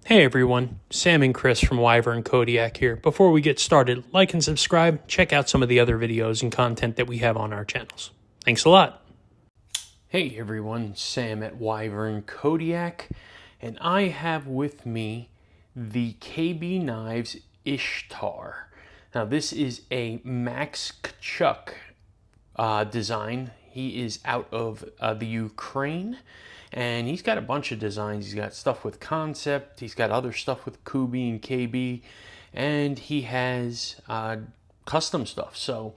Hey everyone, Sam and Chris from Wyvern Kodiak here. Before we get started, like and subscribe, check out some of the other videos and content that we have on our channels. Thanks a lot. Hey everyone, Sam at Wyvern Kodiak, and I have with me the KB Knives Ishtar. Now this is a Max Tkachuk design. He is out of the Ukraine. And he's got a bunch of designs. He's got stuff with Concept. He's got other stuff with Kubi and KB. And he has custom stuff. So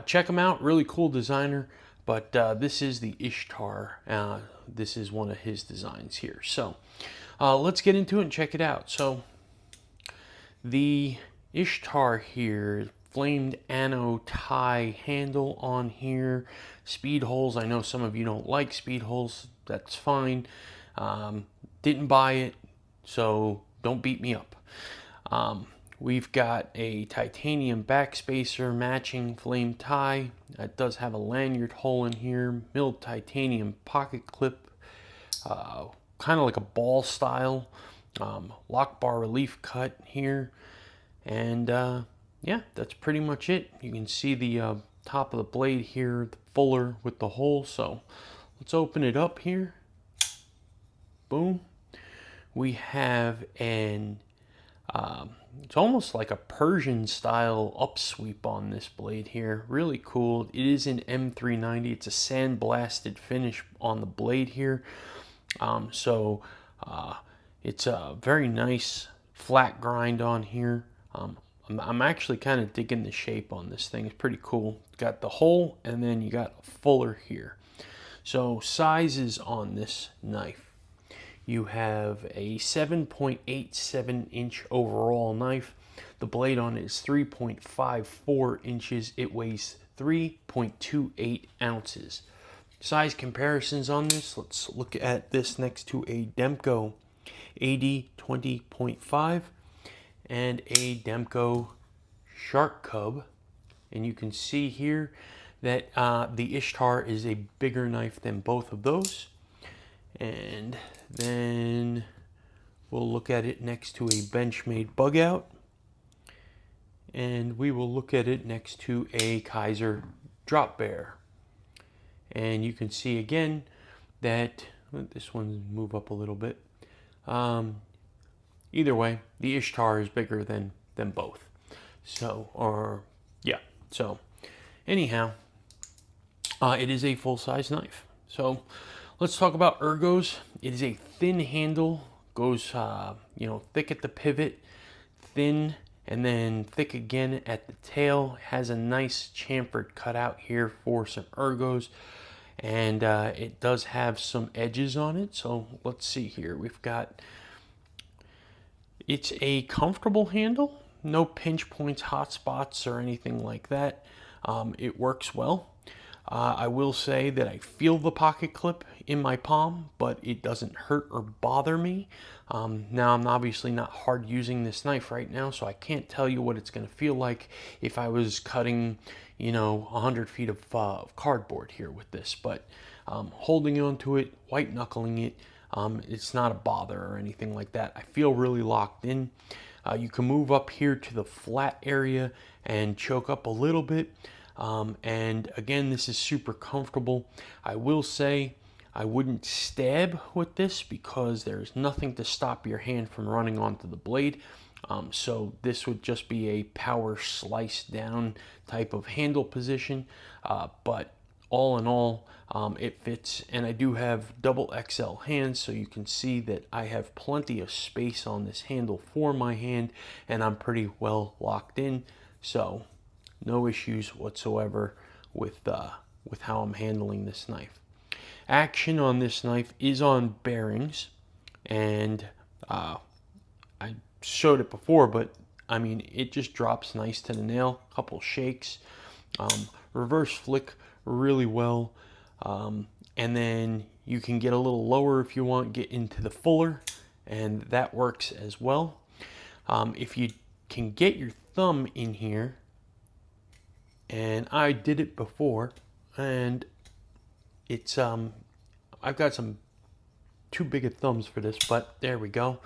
check him out. Really cool designer. But this is the Ishtar. This is one of his designs here. So let's get into it and check it out. So the Ishtar here, flamed anno tie handle on here. Speed holes. I know some of you don't like speed holes. That's fine. Didn't buy it, so don't beat me up. We've got a titanium backspacer matching flame tie. It does have a lanyard hole in here. Milled titanium pocket clip, kind of like a ball style. Lock bar relief cut here. And yeah, that's pretty much it. You can see the top of the blade here, the fuller with the hole. So let's open it up here. Boom. We have an, it's almost like a Persian style upsweep on this blade here. Really cool. It is an M390. It's a sandblasted finish on the blade here. It's a very nice flat grind on here. I'm actually kind of digging the shape on this thing. It's pretty cool. Got the hole and then you got a fuller here. So sizes on this knife. You have a 7.87 inch overall knife. The blade on it is 3.54 inches. It weighs 3.28 ounces. Size comparisons on this. Let's look at this next to a Demko AD 20.5 and a Demko Shark Cub. And you can see here that the Ishtar is a bigger knife than both of those. And then we'll look at it next to a Benchmade Bug Out. And we will look at it next to a Kaiser Drop Bear. And you can see again that, let this one move up a little bit. Either way, the Ishtar is bigger than both. So, so anyhow, it is a full-size knife. So let's talk about ergos. It is a thin handle, goes thick at the pivot, thin, and then thick again at the tail. Has a nice chamfered cutout here for some ergos, and it does have some edges on it. So let's see here. We've got, it's a comfortable handle, no pinch points, hot spots, or anything like that. It works well. I will say that I feel the pocket clip in my palm, but it doesn't hurt or bother me. Now, I'm obviously not hard using this knife right now, so I can't tell you what it's going to feel like if I was cutting, 100 feet of cardboard here with this. But holding on to it, white knuckling it, it's not a bother or anything like that. I feel really locked in. You can move up here to the flat area and choke up a little bit. And again, this is super comfortable. I will say I wouldn't stab with this because there's nothing to stop your hand from running onto the blade. So this would just be a power slice down type of handle position. But all in all, it fits, and I do have double XL hands, so you can see that I have plenty of space on this handle for my hand, and I'm pretty well locked in. So no issues whatsoever with how I'm handling this knife. Action on this knife is on bearings, and I showed it before, but I mean, it just drops nice to the nail. Couple shakes, reverse flick really well, and then you can get a little lower if you want, get into the fuller, and that works as well. If you can get your thumb in here, and I did it before, and it's I've got some too big of thumbs for this, but there we go.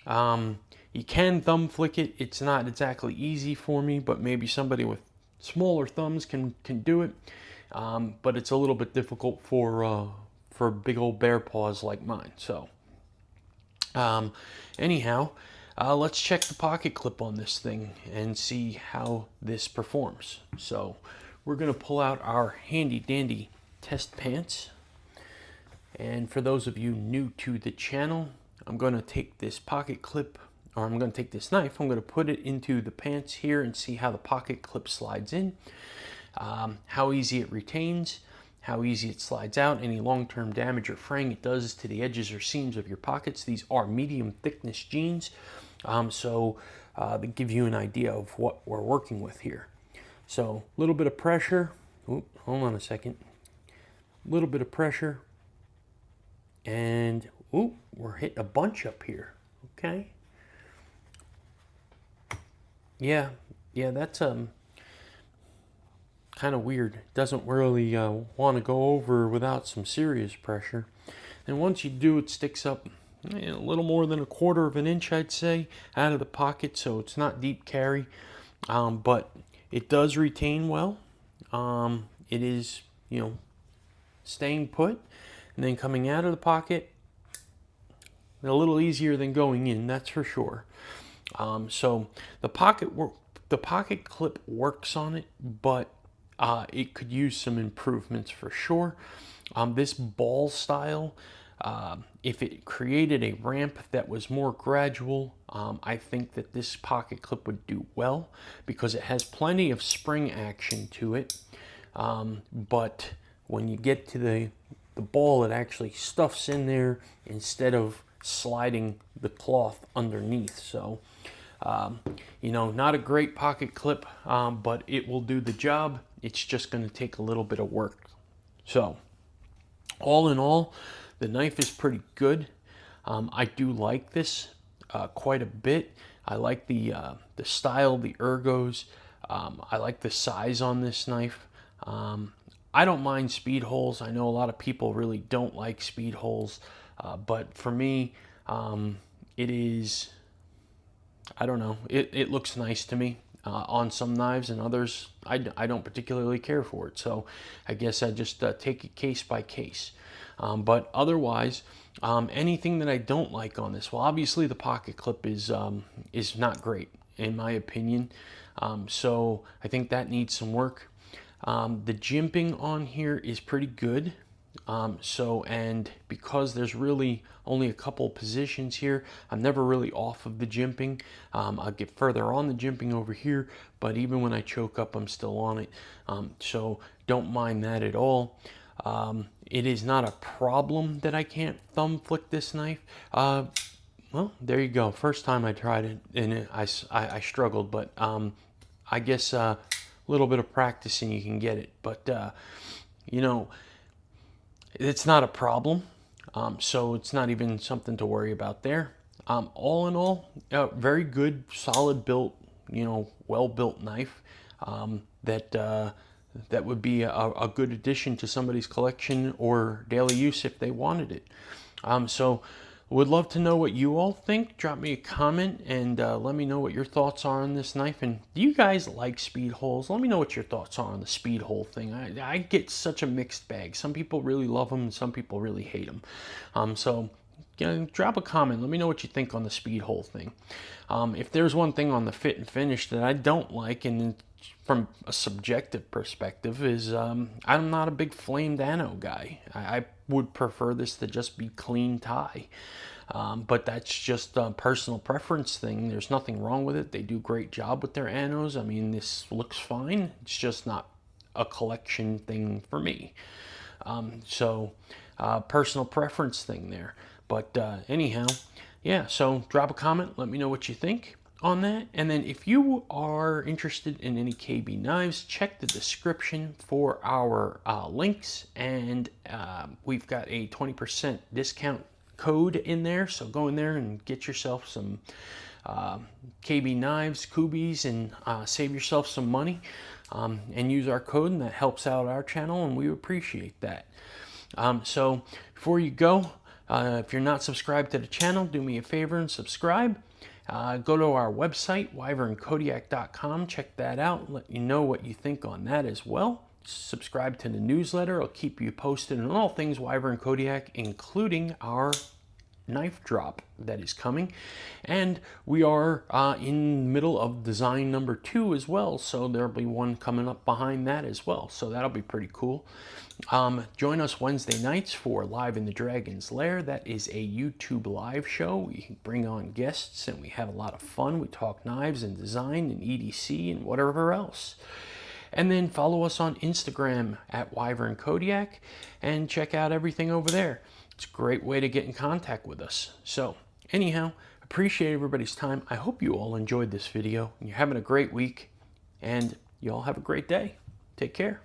You can thumb flick it. It's not exactly easy for me, but maybe somebody with smaller thumbs can do it. But it's a little bit difficult for big old bear paws like mine. So anyhow, let's check the pocket clip on this thing and see how this performs. So we're going to pull out our handy dandy test pants. And for those of you new to the channel, I'm going to take this pocket clip, or I'm going to take this knife, I'm going to put it into the pants here and see how the pocket clip slides in, how easy it retains, how easy it slides out, any long-term damage or fraying it does to the edges or seams of your pockets. These are medium thickness jeans, so they give you an idea of what we're working with here. So a little bit of pressure. Hold on a second. A little bit of pressure. And we're hitting a bunch up here. Okay. Yeah, that's kind of weird. Doesn't really want to go over without some serious pressure. And once you do, it sticks up a little more than 1/4 of an inch, I'd say, out of the pocket. So it's not deep carry, but it does retain well. It is, staying put. And then coming out of the pocket, a little easier than going in, that's for sure. So the pocket clip works on it, but it could use some improvements for sure. This ball style, if it created a ramp that was more gradual, I think that this pocket clip would do well because it has plenty of spring action to it. But when you get to the ball, it actually stuffs in there instead of sliding the cloth underneath. So, not a great pocket clip, but it will do the job. It's just going to take a little bit of work. So, all in all, the knife is pretty good. I do like this quite a bit. I like the style, the ergos. I like the size on this knife. I don't mind speed holes. I know a lot of people really don't like speed holes, but for me, it is, I don't know, it looks nice to me on some knives, and others I don't particularly care for it. So I guess I just take it case by case. But otherwise, anything that I don't like on this, well, obviously the pocket clip is not great in my opinion. So I think that needs some work. The jimping on here is pretty good. And because there's really only a couple positions here, I'm never really off of the jimping. I'll get further on the jimping over here, but even when I choke up, I'm still on it. So don't mind that at all. It is not a problem that I can't thumb flick this knife. Well, there you go. First time I tried it, and I struggled, but I guess little bit of practice and you can get it. But it's not a problem, so it's not even something to worry about there. All in all, very good, solid built, well built knife that would be a good addition to somebody's collection or daily use if they wanted it. So would love to know what you all think. Drop me a comment and let me know what your thoughts are on this knife. And do you guys like speed holes? Let me know what your thoughts are on the speed hole thing. I get such a mixed bag. Some people really love them and some people really hate them. So drop a comment. Let me know what you think on the speed hole thing. If there's one thing on the fit and finish that I don't like, and from a subjective perspective, is I'm not a big flamed ano guy. I would prefer this to just be clean tie. But that's just a personal preference thing. There's nothing wrong with it. They do a great job with their anos. I mean, this looks fine. It's just not a collection thing for me. So personal preference thing there. But anyhow, yeah, so drop a comment. Let me know what you think on that. And then if you are interested in any KB knives, check the description for our links. And we've got a 20% discount code in there. So go in there and get yourself some KB knives, Kubies, and save yourself some money. And use our code, and that helps out our channel, and we appreciate that. So before you go, If you're not subscribed to the channel, do me a favor and subscribe. Go to our website, wyvernkodiak.com. Check that out and let you know what you think on that as well. Subscribe to the newsletter. It'll keep you posted on all things Wyvern Kodiak, including our knife drop that is coming. And we are in the middle of design number 2 as well, so there'll be one coming up behind that as well, so that'll be pretty cool. Join us Wednesday nights for Live in the Dragon's Lair. That is a YouTube live show. We bring on guests and we have a lot of fun. We talk knives and design and EDC and whatever else. And then follow us on Instagram at Wyvern Kodiak and check out everything over there. It's a great way to get in contact with us. So anyhow, appreciate everybody's time. I hope you all enjoyed this video and you're having a great week, and you all have a great day. Take care.